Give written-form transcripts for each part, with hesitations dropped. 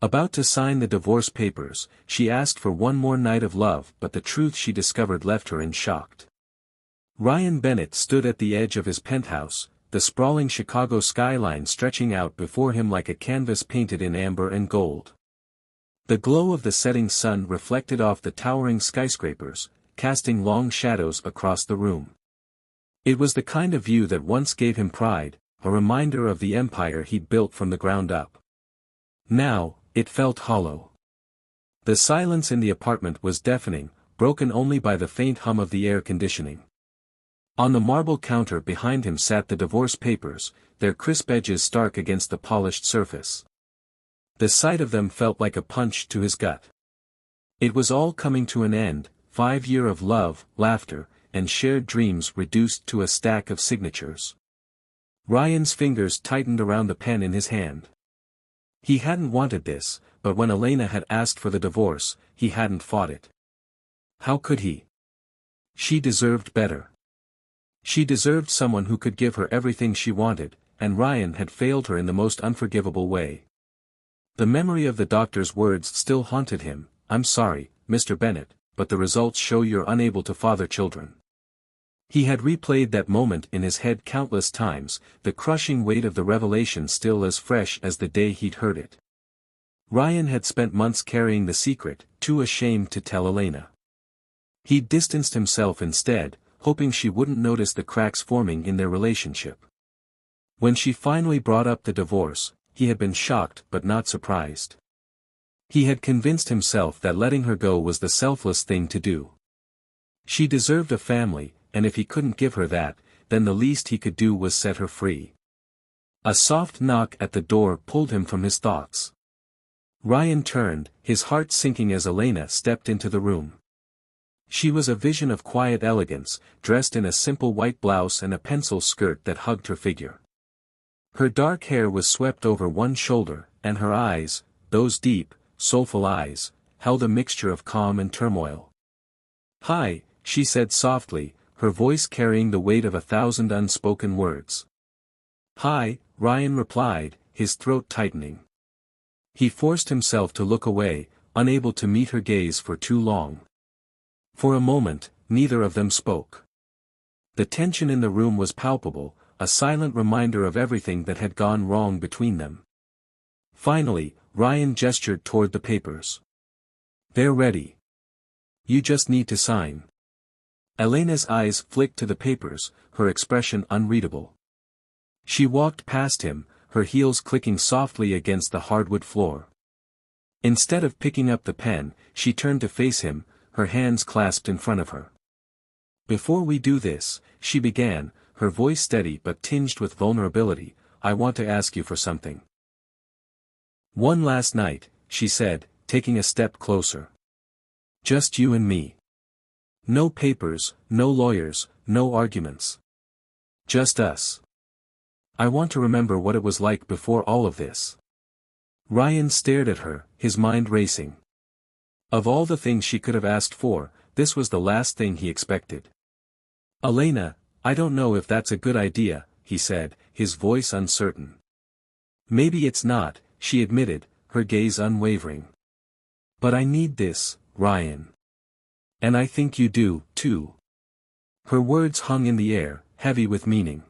About to sign the divorce papers, she asked for one more night of love, but the truth she discovered left her in shock. Ryan Bennett stood at the edge of his penthouse, the sprawling Chicago skyline stretching out before him like a canvas painted in amber and gold. The glow of the setting sun reflected off the towering skyscrapers, casting long shadows across the room. It was the kind of view that once gave him pride, a reminder of the empire he'd built from the ground up. Now, it felt hollow. The silence in the apartment was deafening, broken only by the faint hum of the air conditioning. On the marble counter behind him sat the divorce papers, their crisp edges stark against the polished surface. The sight of them felt like a punch to his gut. It was all coming to an end, 5 years of love, laughter, and shared dreams reduced to a stack of signatures. Ryan's fingers tightened around the pen in his hand. He hadn't wanted this, but when Elena had asked for the divorce, he hadn't fought it. How could he? She deserved better. She deserved someone who could give her everything she wanted, and Ryan had failed her in the most unforgivable way. The memory of the doctor's words still haunted him. "I'm sorry, Mr. Bennett, but the results show you're unable to father children." He had replayed that moment in his head countless times, the crushing weight of the revelation still as fresh as the day he'd heard it. Ryan had spent months carrying the secret, too ashamed to tell Elena. He'd distanced himself instead, hoping she wouldn't notice the cracks forming in their relationship. When she finally brought up the divorce, he had been shocked but not surprised. He had convinced himself that letting her go was the selfless thing to do. She deserved a family, and if he couldn't give her that, then the least he could do was set her free. A soft knock at the door pulled him from his thoughts. Ryan turned, his heart sinking as Elena stepped into the room. She was a vision of quiet elegance, dressed in a simple white blouse and a pencil skirt that hugged her figure. Her dark hair was swept over one shoulder, and her eyes, those deep, soulful eyes, held a mixture of calm and turmoil. "Hi," she said softly, her voice carrying the weight of 1,000 unspoken words. "Hi," Ryan replied, his throat tightening. He forced himself to look away, unable to meet her gaze for too long. For a moment, neither of them spoke. The tension in the room was palpable, a silent reminder of everything that had gone wrong between them. Finally, Ryan gestured toward the papers. "They're ready. You just need to sign." Elena's eyes flicked to the papers, her expression unreadable. She walked past him, her heels clicking softly against the hardwood floor. Instead of picking up the pen, she turned to face him, her hands clasped in front of her. "Before we do this," she began, her voice steady but tinged with vulnerability, "I want to ask you for something." "One last night," she said, taking a step closer. "Just you and me. No papers, no lawyers, no arguments. Just us. I want to remember what it was like before all of this." Ryan stared at her, his mind racing. Of all the things she could have asked for, this was the last thing he expected. "Elena, I don't know if that's a good idea," he said, his voice uncertain. "Maybe it's not," she admitted, her gaze unwavering. "But I need this, Ryan. And I think you do, too." Her words hung in the air, heavy with meaning.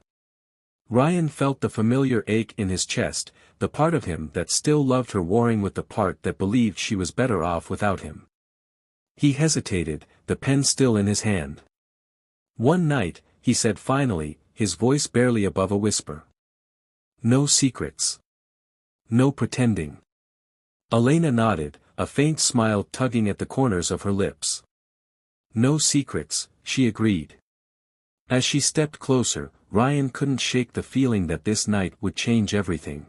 Ryan felt the familiar ache in his chest, the part of him that still loved her warring with the part that believed she was better off without him. He hesitated, the pen still in his hand. "One night," he said finally, his voice barely above a whisper. "No secrets. No pretending." Elena nodded, a faint smile tugging at the corners of her lips. "No secrets," she agreed. As she stepped closer, Ryan couldn't shake the feeling that this night would change everything.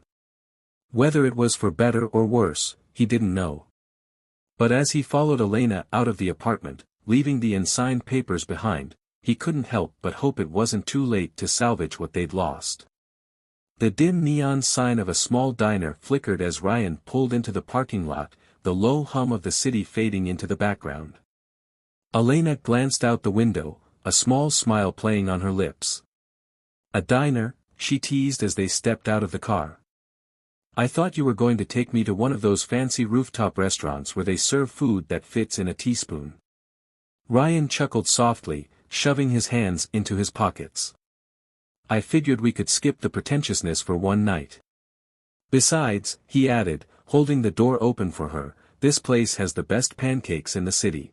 Whether it was for better or worse, he didn't know. But as he followed Elena out of the apartment, leaving the unsigned papers behind, he couldn't help but hope it wasn't too late to salvage what they'd lost. The dim neon sign of a small diner flickered as Ryan pulled into the parking lot, the low hum of the city fading into the background. Elena glanced out the window, a small smile playing on her lips. "A diner?" she teased as they stepped out of the car. I thought you were going to take me to one of those fancy rooftop restaurants where they serve food that fits in a teaspoon. Ryan chuckled softly, shoving his hands into his pockets. I figured we could skip the pretentiousness for one night. Besides, he added, holding the door open for her, this place has the best pancakes in the city.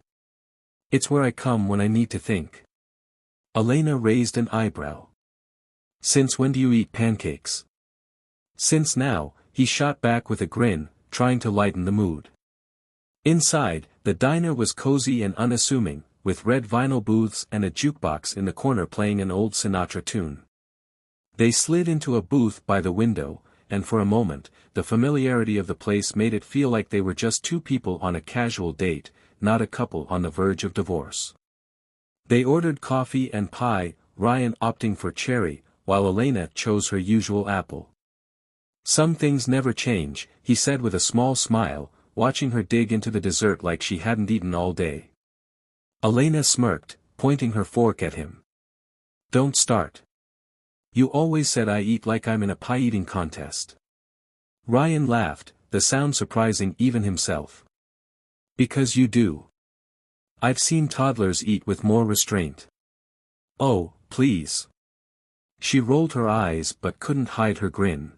It's where I come when I need to think. Elena raised an eyebrow. Since when do you eat pancakes? Since now, he shot back with a grin, trying to lighten the mood. Inside, the diner was cozy and unassuming, with red vinyl booths and a jukebox in the corner playing an old Sinatra tune. They slid into a booth by the window, and for a moment, the familiarity of the place made it feel like they were just two people on a casual date, not a couple on the verge of divorce. They ordered coffee and pie, Ryan opting for cherry, while Elena chose her usual apple. Some things never change, he said with a small smile, watching her dig into the dessert like she hadn't eaten all day. Elena smirked, pointing her fork at him. Don't start. You always said I eat like I'm in a pie-eating contest. Ryan laughed, the sound surprising even himself. Because you do. I've seen toddlers eat with more restraint. Oh, please. She rolled her eyes but couldn't hide her grin.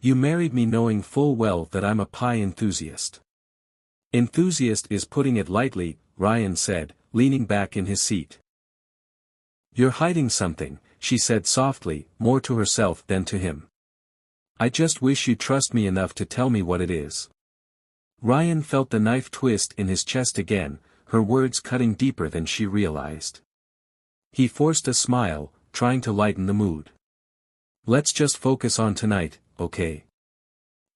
You married me knowing full well that I'm a pie enthusiast. Enthusiast is putting it lightly, Ryan said, leaning back in his seat. You're hiding something, she said softly, more to herself than to him. I just wish you'd trust me enough to tell me what it is. Ryan felt the knife twist in his chest again, her words cutting deeper than she realized. He forced a smile, trying to lighten the mood. Let's just focus on tonight, okay?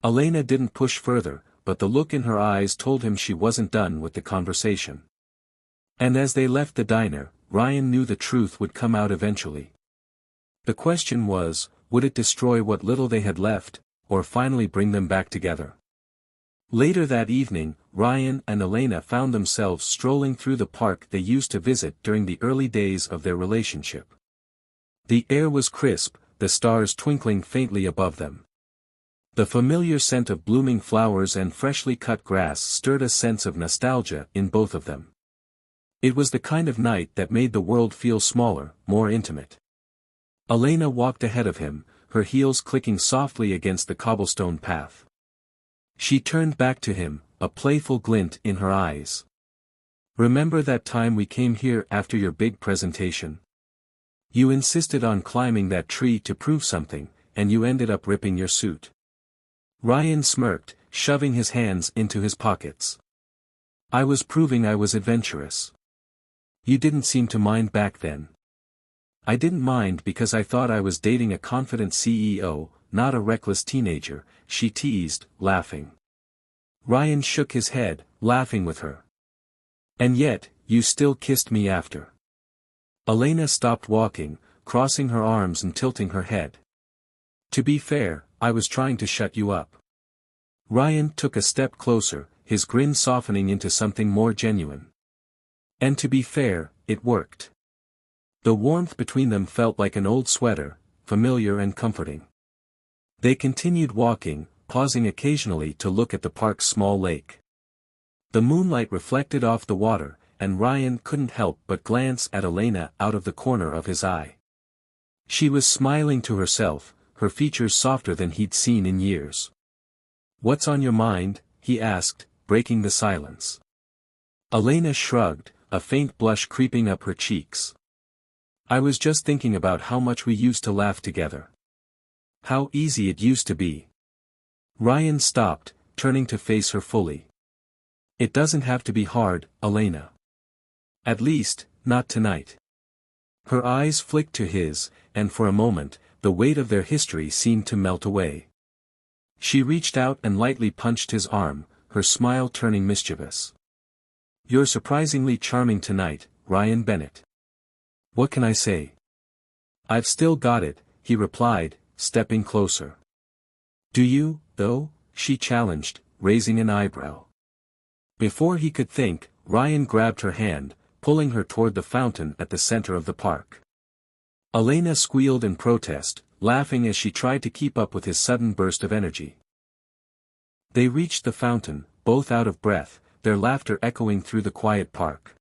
Elena didn't push further, but the look in her eyes told him she wasn't done with the conversation. And as they left the diner, Ryan knew the truth would come out eventually. The question was, would it destroy what little they had left, or finally bring them back together? Later that evening, Ryan and Elena found themselves strolling through the park they used to visit during the early days of their relationship. The air was crisp, the stars twinkling faintly above them. The familiar scent of blooming flowers and freshly cut grass stirred a sense of nostalgia in both of them. It was the kind of night that made the world feel smaller, more intimate. Elena walked ahead of him, her heels clicking softly against the cobblestone path. She turned back to him, a playful glint in her eyes. Remember that time we came here after your big presentation? You insisted on climbing that tree to prove something, and you ended up ripping your suit. Ryan smirked, shoving his hands into his pockets. I was proving I was adventurous. You didn't seem to mind back then. I didn't mind because I thought I was dating a confident CEO, not a reckless teenager, she teased, laughing. Ryan shook his head, laughing with her. And yet, you still kissed me after. Elena stopped walking, crossing her arms and tilting her head. To be fair, I was trying to shut you up. Ryan took a step closer, his grin softening into something more genuine. And to be fair, it worked. The warmth between them felt like an old sweater, familiar and comforting. They continued walking, pausing occasionally to look at the park's small lake. The moonlight reflected off the water, and Ryan couldn't help but glance at Elena out of the corner of his eye. She was smiling to herself, her features softer than he'd seen in years. What's on your mind? He asked, breaking the silence. Elena shrugged, a faint blush creeping up her cheeks. I was just thinking about how much we used to laugh together. How easy it used to be. Ryan stopped, turning to face her fully. It doesn't have to be hard, Elena. At least, not tonight. Her eyes flicked to his, and for a moment, the weight of their history seemed to melt away. She reached out and lightly punched his arm, her smile turning mischievous. You're surprisingly charming tonight, Ryan Bennett. What can I say? I've still got it, he replied, stepping closer. Do you, though? She challenged, raising an eyebrow. Before he could think, Ryan grabbed her hand, pulling her toward the fountain at the center of the park. Elena squealed in protest, laughing as she tried to keep up with his sudden burst of energy. They reached the fountain, both out of breath, their laughter echoing through the quiet park.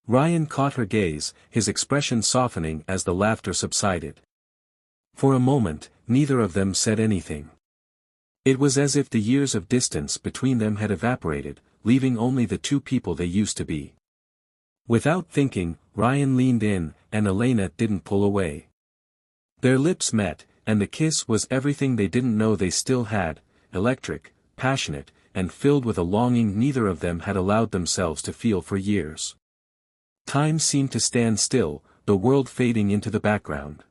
Ryan caught her gaze, his expression softening as the laughter subsided. For a moment, neither of them said anything. It was as if the years of distance between them had evaporated, leaving only the two people they used to be. Without thinking, Ryan leaned in, and Elena didn't pull away. Their lips met, and the kiss was everything they didn't know they still had, electric, passionate, and filled with a longing neither of them had allowed themselves to feel for years. Time seemed to stand still, the world fading into the background.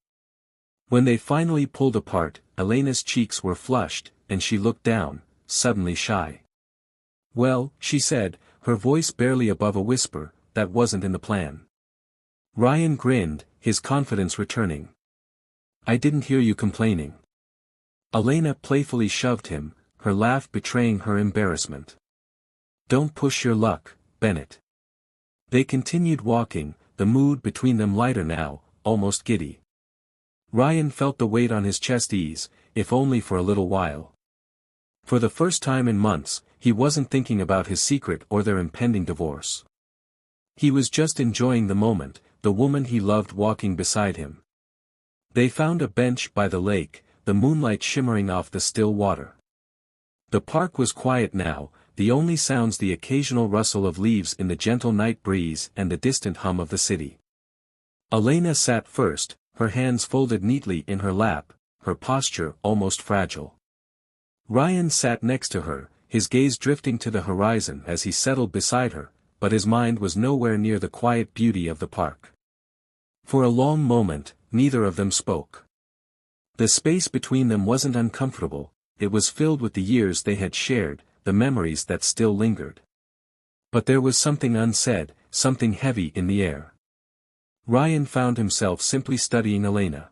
When they finally pulled apart, Elena's cheeks were flushed, and she looked down, suddenly shy. "Well," she said, her voice barely above a whisper, "that wasn't in the plan." Ryan grinned, his confidence returning. "I didn't hear you complaining." Elena playfully shoved him, her laugh betraying her embarrassment. "Don't push your luck, Bennett." They continued walking, the mood between them lighter now, almost giddy. Ryan felt the weight on his chest ease, if only for a little while. For the first time in months, he wasn't thinking about his secret or their impending divorce. He was just enjoying the moment, the woman he loved walking beside him. They found a bench by the lake, the moonlight shimmering off the still water. The park was quiet now, the only sounds the occasional rustle of leaves in the gentle night breeze and the distant hum of the city. Elena sat first, her hands folded neatly in her lap, her posture almost fragile. Ryan sat next to her, his gaze drifting to the horizon as he settled beside her, but his mind was nowhere near the quiet beauty of the park. For a long moment, neither of them spoke. The space between them wasn't uncomfortable, it was filled with the years they had shared, the memories that still lingered. But there was something unsaid, something heavy in the air. Ryan found himself simply studying Elena.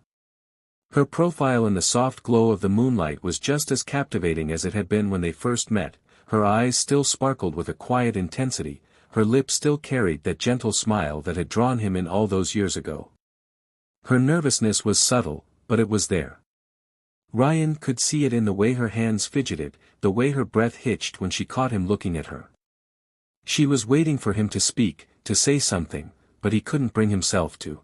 Her profile in the soft glow of the moonlight was just as captivating as it had been when they first met, her eyes still sparkled with a quiet intensity, her lips still carried that gentle smile that had drawn him in all those years ago. Her nervousness was subtle, but it was there. Ryan could see it in the way her hands fidgeted, the way her breath hitched when she caught him looking at her. She was waiting for him to speak, to say something, but he couldn't bring himself to.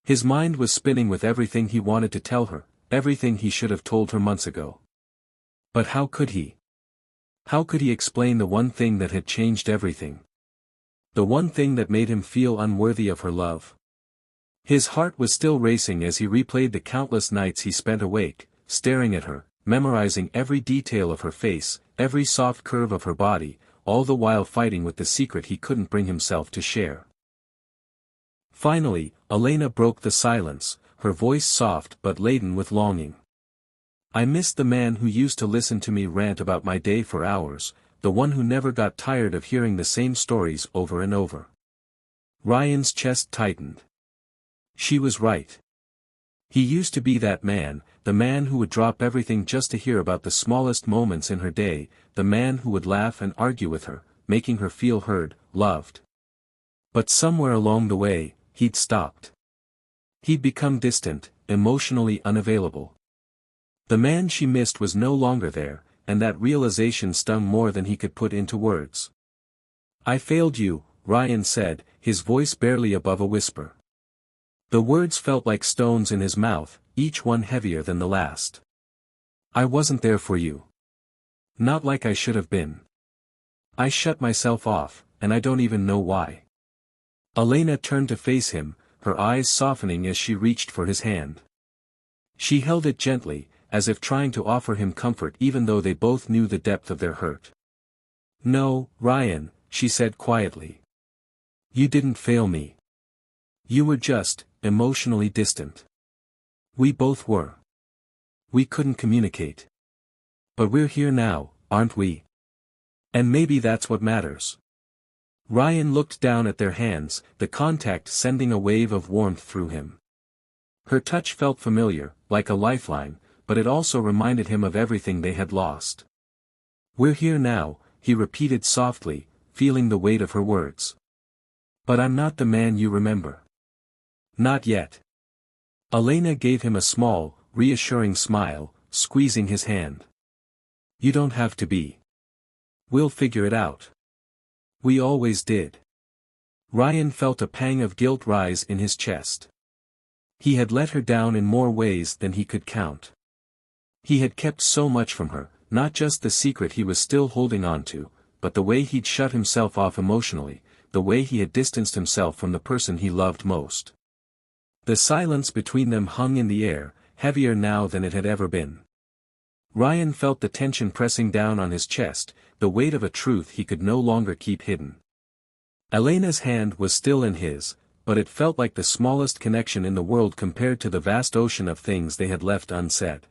His mind was spinning with everything he wanted to tell her, everything he should have told her months ago. But how could he? How could he explain the one thing that had changed everything? The one thing that made him feel unworthy of her love? His heart was still racing as he replayed the countless nights he spent awake, staring at her, memorizing every detail of her face, every soft curve of her body, all the while fighting with the secret he couldn't bring himself to share. Finally, Elena broke the silence, her voice soft but laden with longing. "I missed the man who used to listen to me rant about my day for hours, the one who never got tired of hearing the same stories over and over." Ryan's chest tightened. She was right. He used to be that man, the man who would drop everything just to hear about the smallest moments in her day, the man who would laugh and argue with her, making her feel heard, loved. But somewhere along the way, he'd stopped. He'd become distant, emotionally unavailable. The man she missed was no longer there, and that realization stung more than he could put into words. "I failed you," Ryan said, his voice barely above a whisper. The words felt like stones in his mouth, each one heavier than the last. "I wasn't there for you. Not like I should have been. I shut myself off, and I don't even know why." Elena turned to face him, her eyes softening as she reached for his hand. She held it gently, as if trying to offer him comfort even though they both knew the depth of their hurt. "No, Ryan," she said quietly. "You didn't fail me. You were just, emotionally distant. We both were. We couldn't communicate. But we're here now, aren't we? And maybe that's what matters." Ryan looked down at their hands, the contact sending a wave of warmth through him. Her touch felt familiar, like a lifeline, but it also reminded him of everything they had lost. "We're here now," he repeated softly, feeling the weight of her words. "But I'm not the man you remember. Not yet." Elena gave him a small, reassuring smile, squeezing his hand. You don't have to be. We'll figure it out. We always did. Ryan felt a pang of guilt rise in his chest. He had let her down in more ways than he could count. He had kept so much from her, not just the secret he was still holding on to, but the way he'd shut himself off emotionally, the way he had distanced himself from the person he loved most. The silence between them hung in the air, heavier now than it had ever been. Ryan felt the tension pressing down on his chest, the weight of a truth he could no longer keep hidden. Elena's hand was still in his, but it felt like the smallest connection in the world compared to the vast ocean of things they had left unsaid.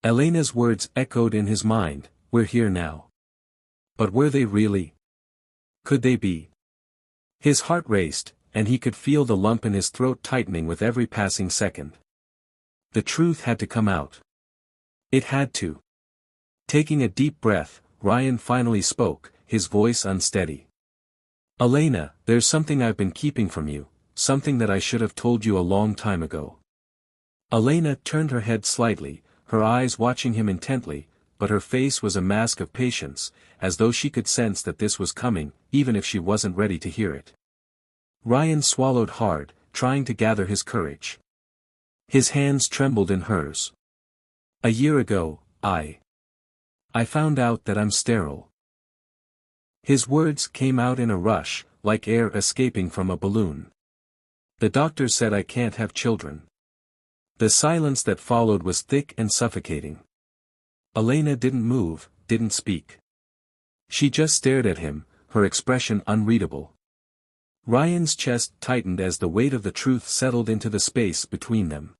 Elena's words echoed in his mind, "We're here now." But were they really? Could they be? His heart raced, and he could feel the lump in his throat tightening with every passing second. The truth had to come out. It had to. Taking a deep breath, Ryan finally spoke, his voice unsteady. "Elena, there's something I've been keeping from you, something that I should have told you a long time ago." Elena turned her head slightly, her eyes watching him intently, but her face was a mask of patience, as though she could sense that this was coming, even if she wasn't ready to hear it. Ryan swallowed hard, trying to gather his courage. His hands trembled in hers. "A year ago, I found out that I'm sterile." His words came out in a rush, like air escaping from a balloon. "The doctor said I can't have children." The silence that followed was thick and suffocating. Elena didn't move, didn't speak. She just stared at him, her expression unreadable. Ryan's chest tightened as the weight of the truth settled into the space between them.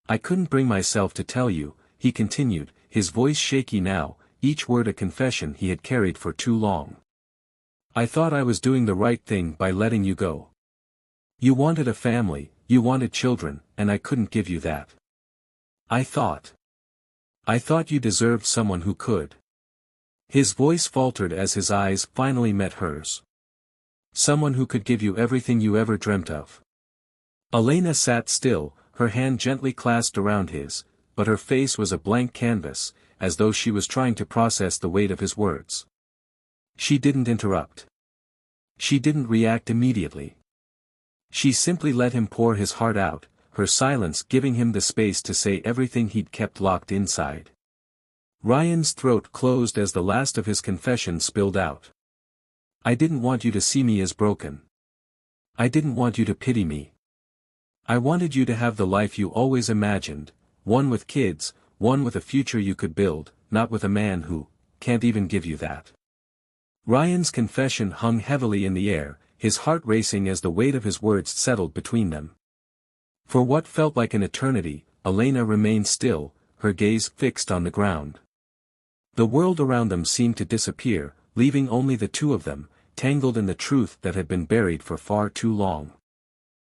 "I couldn't bring myself to tell you," he continued, his voice shaky now, each word a confession he had carried for too long. "I thought I was doing the right thing by letting you go. You wanted a family, you wanted children, and I couldn't give you that. I thought you deserved someone who could." His voice faltered as his eyes finally met hers. "Someone who could give you everything you ever dreamt of." Elena sat still, her hand gently clasped around his, but her face was a blank canvas, as though she was trying to process the weight of his words. She didn't interrupt. She didn't react immediately. She simply let him pour his heart out, her silence giving him the space to say everything he'd kept locked inside. Ryan's throat closed as the last of his confession spilled out. "I didn't want you to see me as broken. I didn't want you to pity me. I wanted you to have the life you always imagined, one with kids, one with a future you could build, not with a man who can't even give you that." Ryan's confession hung heavily in the air, his heart racing as the weight of his words settled between them. For what felt like an eternity, Elena remained still, her gaze fixed on the ground. The world around them seemed to disappear, leaving only the two of them, tangled in the truth that had been buried for far too long.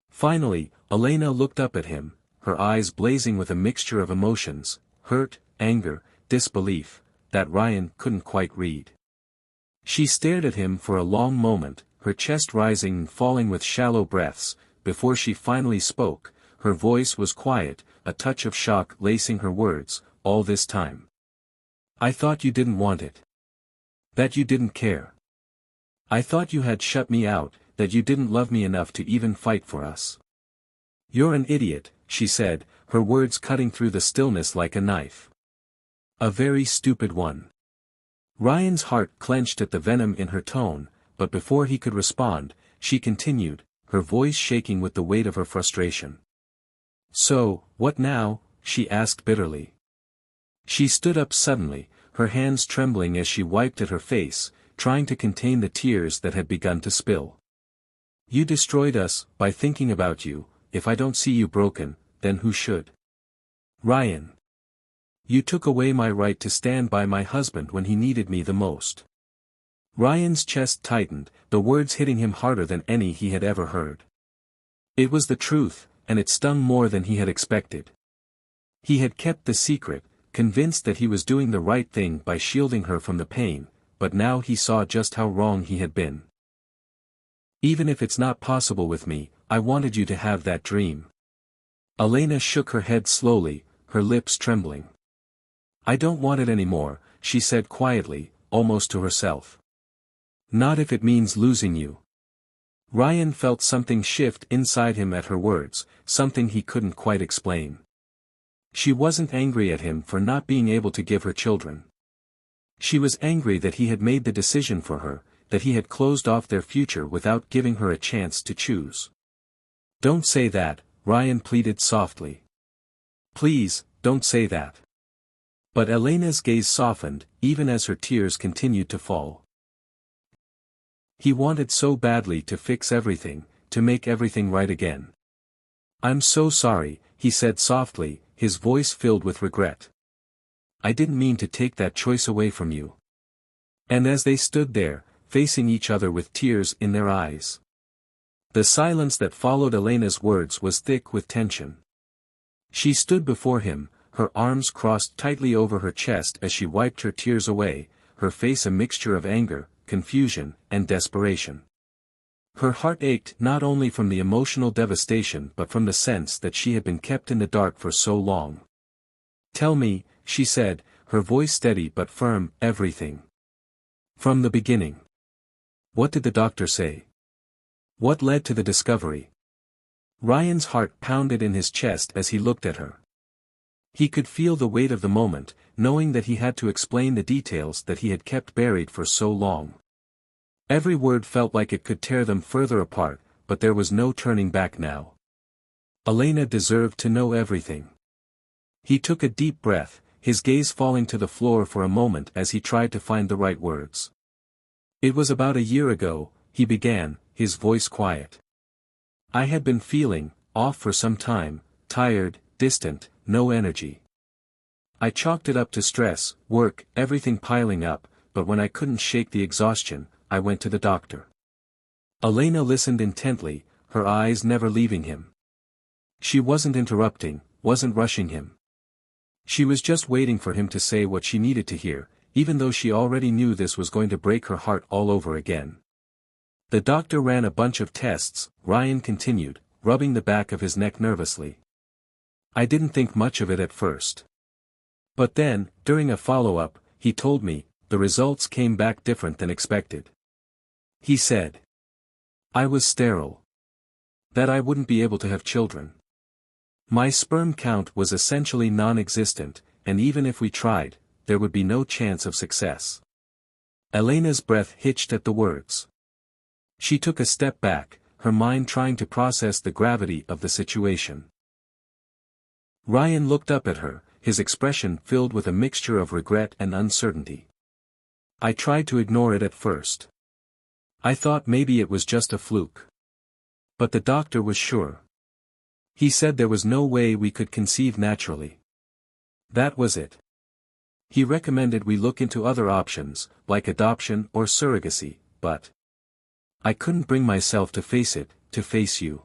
Finally, Elena looked up at him, her eyes blazing with a mixture of emotions, hurt, anger, disbelief, that Ryan couldn't quite read. She stared at him for a long moment, her chest rising and falling with shallow breaths, before she finally spoke. Her voice was quiet, a touch of shock lacing her words. "All this time, I thought you didn't want it. That you didn't care. I thought you had shut me out, that you didn't love me enough to even fight for us." "You're an idiot," she said, her words cutting through the stillness like a knife. "A very stupid one." Ryan's heart clenched at the venom in her tone, but before he could respond, she continued, her voice shaking with the weight of her frustration. "So, what now?" she asked bitterly. She stood up suddenly, her hands trembling as she wiped at her face, trying to contain the tears that had begun to spill. "You destroyed us, by thinking about you. If I don't see you broken, then who should? Ryan. You took away my right to stand by my husband when he needed me the most." Ryan's chest tightened, the words hitting him harder than any he had ever heard. It was the truth, and it stung more than he had expected. He had kept the secret, convinced that he was doing the right thing by shielding her from the pain, but now he saw just how wrong he had been. "Even if it's not possible with me, I wanted you to have that dream." Elena shook her head slowly, her lips trembling. "I don't want it anymore, she said quietly, almost to herself. Not if it means losing you. Ryan felt something shift inside him at her words, something he couldn't quite explain. She wasn't angry at him for not being able to give her children. She was angry that he had made the decision for her, that he had closed off their future without giving her a chance to choose. Don't say that, Ryan pleaded softly. Please, don't say that. But Elena's gaze softened, even as her tears continued to fall. He wanted so badly to fix everything, to make everything right again. I'm so sorry, he said softly, his voice filled with regret. I didn't mean to take that choice away from you. And as they stood there, facing each other with tears in their eyes. The silence that followed Elena's words was thick with tension. She stood before him, her arms crossed tightly over her chest as she wiped her tears away, her face a mixture of anger, confusion, and desperation. Her heart ached not only from the emotional devastation but from the sense that she had been kept in the dark for so long. Tell me, she said, her voice steady but firm, everything. From the beginning. What did the doctor say? What led to the discovery? Ryan's heart pounded in his chest as he looked at her. He could feel the weight of the moment, knowing that he had to explain the details that he had kept buried for so long. Every word felt like it could tear them further apart, but there was no turning back now. Elena deserved to know everything. He took a deep breath, his gaze falling to the floor for a moment as he tried to find the right words. It was about a year ago, he began, his voice quiet. I had been feeling off for some time, tired, distant, no energy. I chalked it up to stress, work, everything piling up, but when I couldn't shake the exhaustion, I went to the doctor. Elena listened intently, her eyes never leaving him. She wasn't interrupting, wasn't rushing him. She was just waiting for him to say what she needed to hear, even though she already knew this was going to break her heart all over again. The doctor ran a bunch of tests, Ryan continued, rubbing the back of his neck nervously. I didn't think much of it at first. But then, during a follow-up, he told me, the results came back different than expected. He said. I was sterile. That I wouldn't be able to have children. My sperm count was essentially non-existent, and even if we tried, there would be no chance of success. Elena's breath hitched at the words. She took a step back, her mind trying to process the gravity of the situation. Ryan looked up at her, his expression filled with a mixture of regret and uncertainty. I tried to ignore it at first. I thought maybe it was just a fluke. But the doctor was sure. He said there was no way we could conceive naturally. That was it. He recommended we look into other options, like adoption or surrogacy, but I couldn't bring myself to face it, to face you.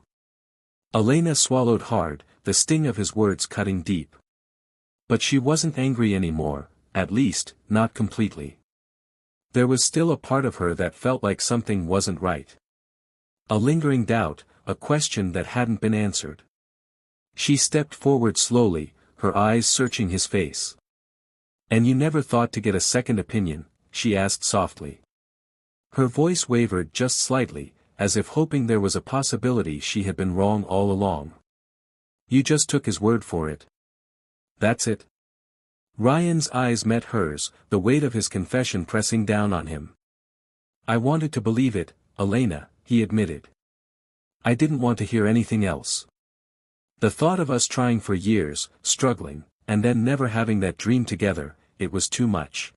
Elena swallowed hard, the sting of his words cutting deep. But she wasn't angry anymore, at least, not completely. There was still a part of her that felt like something wasn't right. A lingering doubt, a question that hadn't been answered. She stepped forward slowly, her eyes searching his face. And you never thought to get a second opinion, she asked softly. Her voice wavered just slightly, as if hoping there was a possibility she had been wrong all along. You just took his word for it. That's it. Ryan's eyes met hers, the weight of his confession pressing down on him. I wanted to believe it, Elena, he admitted. I didn't want to hear anything else. The thought of us trying for years, struggling, and then never having that dream together, it was too much.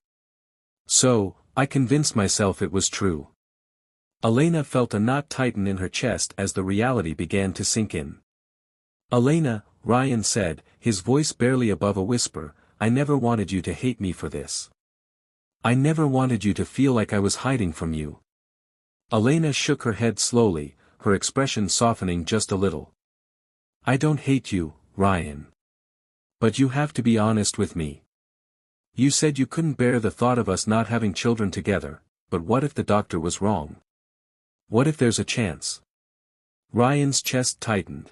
So, I convinced myself it was true. Elena felt a knot tighten in her chest as the reality began to sink in. Elena, Ryan said, his voice barely above a whisper, I never wanted you to hate me for this. I never wanted you to feel like I was hiding from you. Elena shook her head slowly, her expression softening just a little. I don't hate you, Ryan. But you have to be honest with me. You said you couldn't bear the thought of us not having children together, but what if the doctor was wrong? What if there's a chance? Ryan's chest tightened.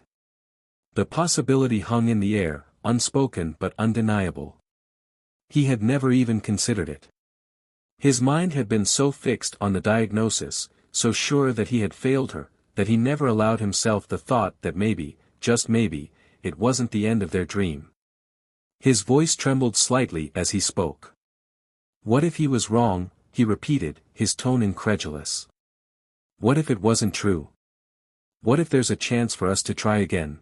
The possibility hung in the air, unspoken but undeniable. He had never even considered it. His mind had been so fixed on the diagnosis, so sure that he had failed her, that he never allowed himself the thought that maybe, just maybe, it wasn't the end of their dream. His voice trembled slightly as he spoke. What if he was wrong, he repeated, his tone incredulous. What if it wasn't true? What if there's a chance for us to try again?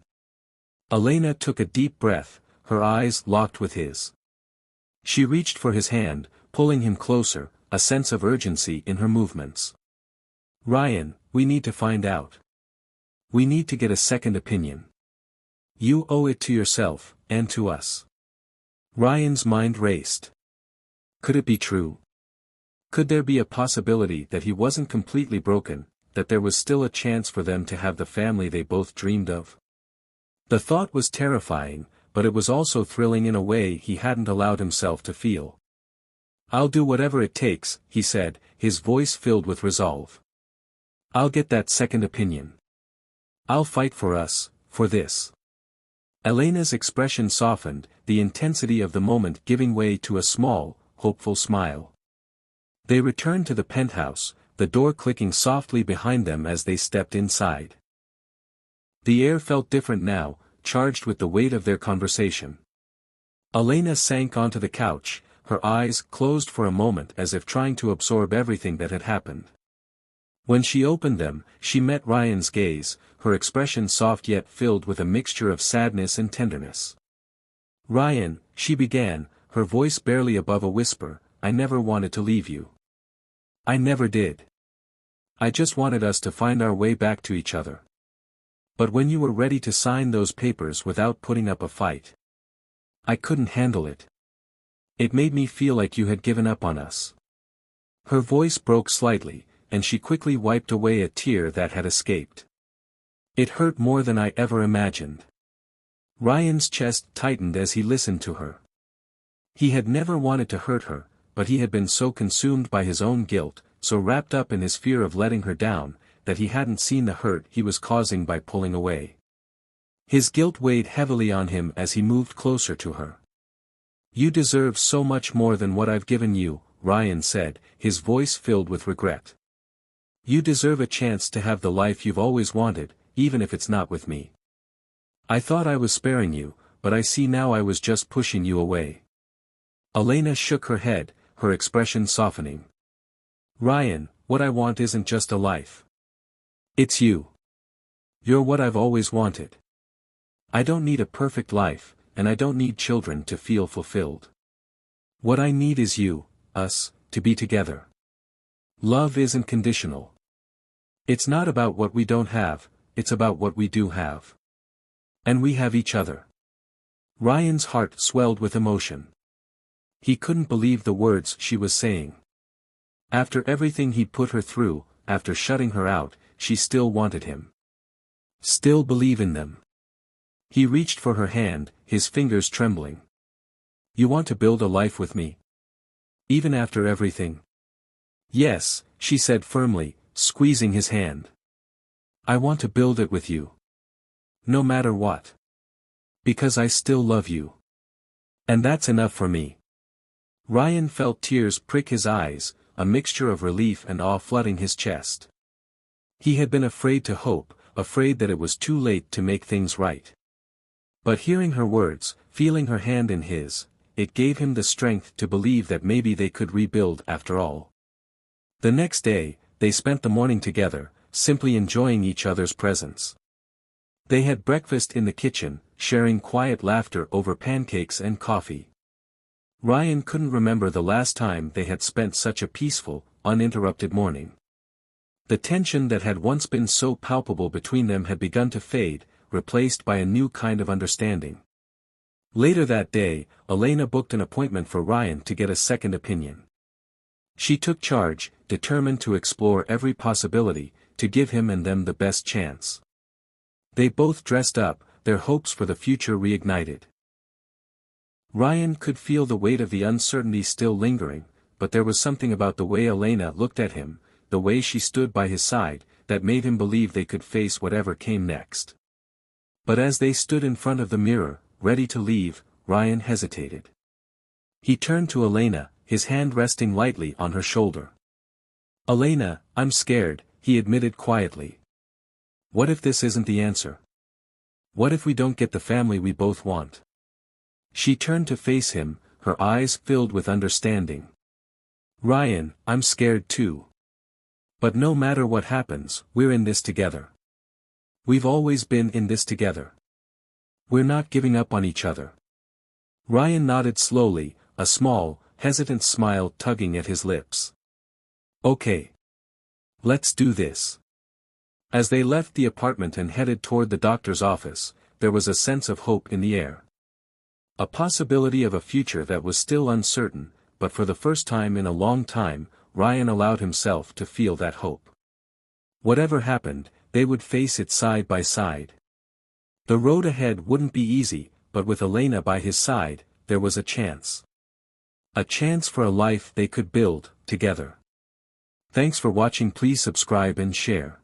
Elena took a deep breath, her eyes locked with his. She reached for his hand, pulling him closer, a sense of urgency in her movements. Ryan, we need to find out. We need to get a second opinion. You owe it to yourself, and to us. Ryan's mind raced. Could it be true? Could there be a possibility that he wasn't completely broken, that there was still a chance for them to have the family they both dreamed of? The thought was terrifying, but it was also thrilling in a way he hadn't allowed himself to feel. I'll do whatever it takes, he said, his voice filled with resolve. I'll get that second opinion. I'll fight for us, for this. Elena's expression softened, the intensity of the moment giving way to a small, hopeful smile. They returned to the penthouse, the door clicking softly behind them as they stepped inside. The air felt different now, charged with the weight of their conversation. Elena sank onto the couch, her eyes closed for a moment as if trying to absorb everything that had happened. When she opened them, she met Ryan's gaze, her expression soft yet filled with a mixture of sadness and tenderness. Ryan, she began, her voice barely above a whisper, I never wanted to leave you. I never did. I just wanted us to find our way back to each other. But when you were ready to sign those papers without putting up a fight, I couldn't handle it. It made me feel like you had given up on us. Her voice broke slightly, and she quickly wiped away a tear that had escaped. It hurt more than I ever imagined. Ryan's chest tightened as he listened to her. He had never wanted to hurt her, but he had been so consumed by his own guilt, so wrapped up in his fear of letting her down, that he hadn't seen the hurt he was causing by pulling away. His guilt weighed heavily on him as he moved closer to her. You deserve so much more than what I've given you, Ryan said, his voice filled with regret. You deserve a chance to have the life you've always wanted, even if it's not with me. I thought I was sparing you, but I see now I was just pushing you away. Elena shook her head, her expression softening. Ryan, what I want isn't just a life. It's you. You're what I've always wanted. I don't need a perfect life, and I don't need children to feel fulfilled. What I need is you, us, to be together. Love isn't conditional. It's not about what we don't have, it's about what we do have. And we have each other. Ryan's heart swelled with emotion. He couldn't believe the words she was saying. After everything he'd put her through, after shutting her out, she still wanted him. Still believe in them. He reached for her hand, his fingers trembling. You want to build a life with me? Even after everything? Yes, she said firmly, squeezing his hand. I want to build it with you. No matter what. Because I still love you. And that's enough for me. Ryan felt tears prick his eyes, a mixture of relief and awe flooding his chest. He had been afraid to hope, afraid that it was too late to make things right. But hearing her words, feeling her hand in his, it gave him the strength to believe that maybe they could rebuild after all. The next day, they spent the morning together, simply enjoying each other's presence. They had breakfast in the kitchen, sharing quiet laughter over pancakes and coffee. Ryan couldn't remember the last time they had spent such a peaceful, uninterrupted morning. The tension that had once been so palpable between them had begun to fade, replaced by a new kind of understanding. Later that day, Elena booked an appointment for Ryan to get a second opinion. She took charge, determined to explore every possibility, to give him and them the best chance. They both dressed up, their hopes for the future reignited. Ryan could feel the weight of the uncertainty still lingering, but there was something about the way Elena looked at him, the way she stood by his side, that made him believe they could face whatever came next. But as they stood in front of the mirror, ready to leave, Ryan hesitated. He turned to Elena, his hand resting lightly on her shoulder. "Elena, I'm scared," he admitted quietly. "What if this isn't the answer? What if we don't get the family we both want?" She turned to face him, her eyes filled with understanding. "Ryan, I'm scared too. But no matter what happens, we're in this together. We've always been in this together. We're not giving up on each other." Ryan nodded slowly, a small, hesitant smile tugging at his lips. "Okay. Let's do this." As they left the apartment and headed toward the doctor's office, there was a sense of hope in the air. A possibility of a future that was still uncertain, but for the first time in a long time, Ryan allowed himself to feel that hope. Whatever happened, they would face it side by side. The road ahead wouldn't be easy, but with Elena by his side, there was a chance. A chance for a life they could build, together. Thanks for watching. Please subscribe and share.